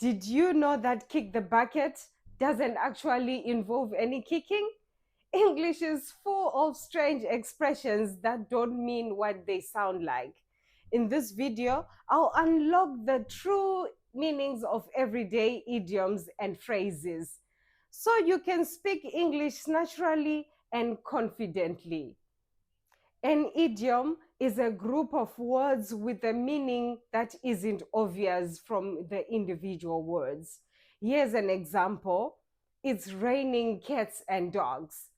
Did you know that kick the bucket doesn't actually involve any kicking? English is full of strange expressions that don't mean what they sound like. In this video, I'll unlock the true meanings of everyday idioms and phrases so you can speak English naturally and confidently. An idiom is a group of words with a meaning that isn't obvious from the individual words. Here's an example. It's raining cats and dogs.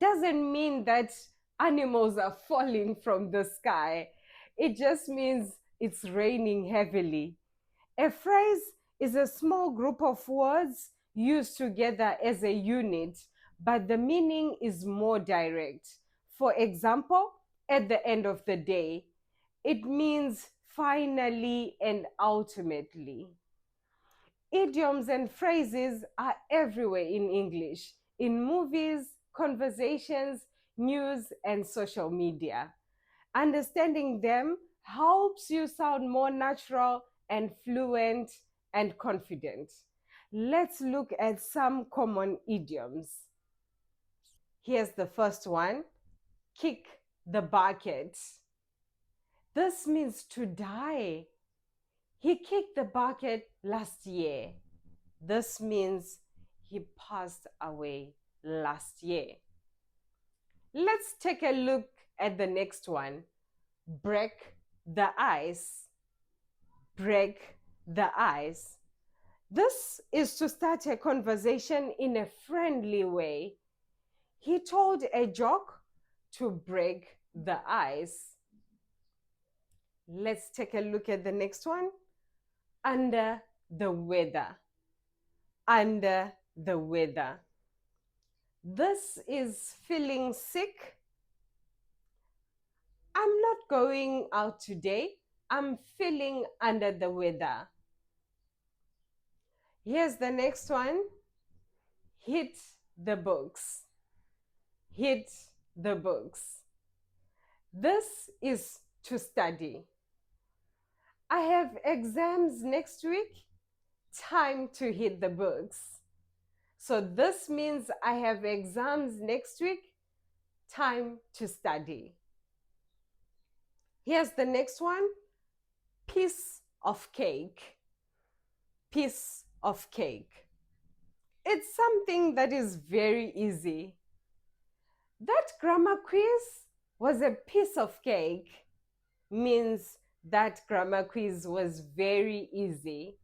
Doesn't mean that animals are falling from the sky. It just means it's raining heavily. A phrase is a small group of words used together as a unit, but the meaning is more direct. For example, at the end of the day, it means finally and ultimately. Idioms and phrases are everywhere in English, in movies, conversations, news, and social media. Understanding them helps you sound more natural and fluent and confident. Let's look at some common idioms. Here's the first one: kick the bucket. This means to die. He kicked the bucket last year. This means he passed away last year. Let's take a look at the next one: break the ice. Break the ice. This is to start a conversation in a friendly way. He told a joke to break the ice. Let's take a look at the next one: under the weather. Under the weather. This is feeling sick. I'm not going out today. I'm feeling under the weather. Here's the next one: hit the books. Hit the books. This is to study. I have exams next week. Time to hit the books. So this means I have exams next week. Time to study. Here's the next one: piece of cake. Piece of cake. It's something that is very easy. That grammar quiz was a piece of cake means that grammar quiz was very easy.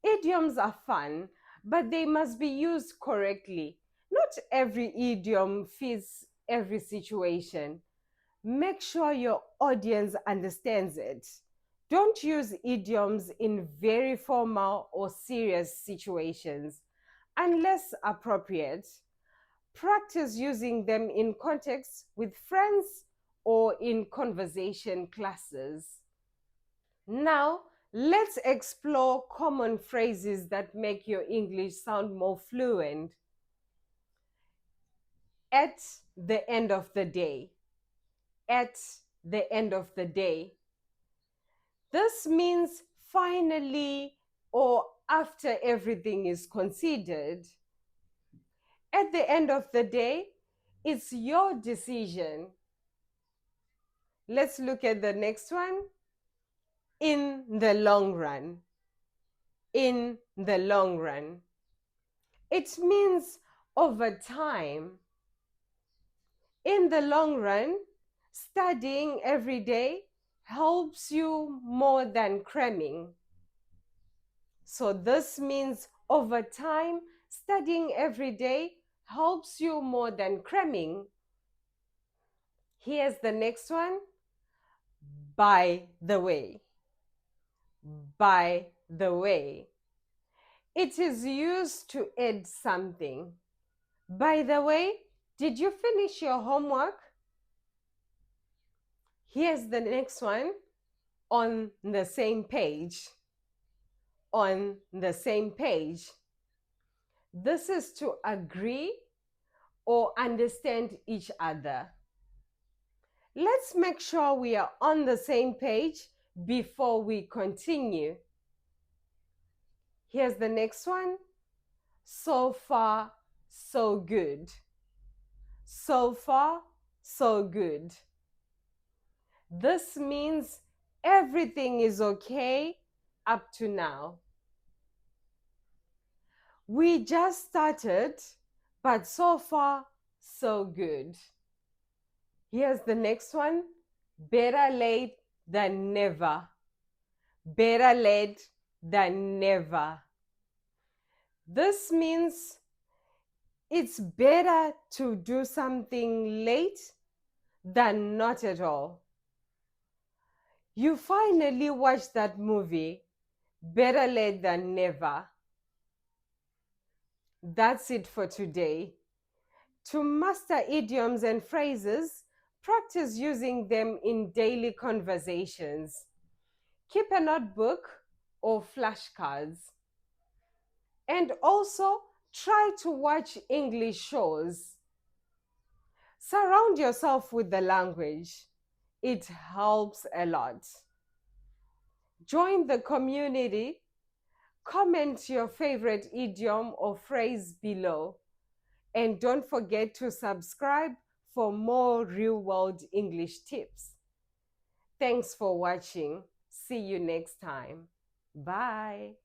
Idioms are fun, but they must be used correctly. Not every idiom fits every situation. Make sure your audience understands it. Don't use idioms in very formal or serious situations unless appropriate. Practice using them in context with friends or in conversation classes. Now, let's explore common phrases that make your English sound more fluent. At the end of the day. At the end of the day. This means finally or after everything is considered. At the end of the day, it's your decision. Let's look at the next one. In the long run. In the long run. It means over time. In the long run, studying every day helps you more than cramming. So this means over time, studying every day helps you more than cramming. Here's the next one. By the way. By the way. It is used to add something. By the way, did you finish your homework? Here's the next one. On the same page. On the same page. This is to agree or understand each other. Let's make sure we are on the same page before we continue. Here's the next one. So far, so good. So far, so good. This means everything is okay up to now. We just started, but so far, so good. Here's the next one. Better late than never. Better late than never. This means it's better to do something late than not at all. You finally watched that movie. Better late than never. That's it for today. To master idioms and phrases, practice using them in daily conversations. Keep a notebook or flashcards. And also try to watch English shows. Surround yourself with the language. It helps a lot. Join the community. Comment your favorite idiom or phrase below. And don't forget to subscribe for more real-world English tips. Thanks for watching. See you next time. Bye.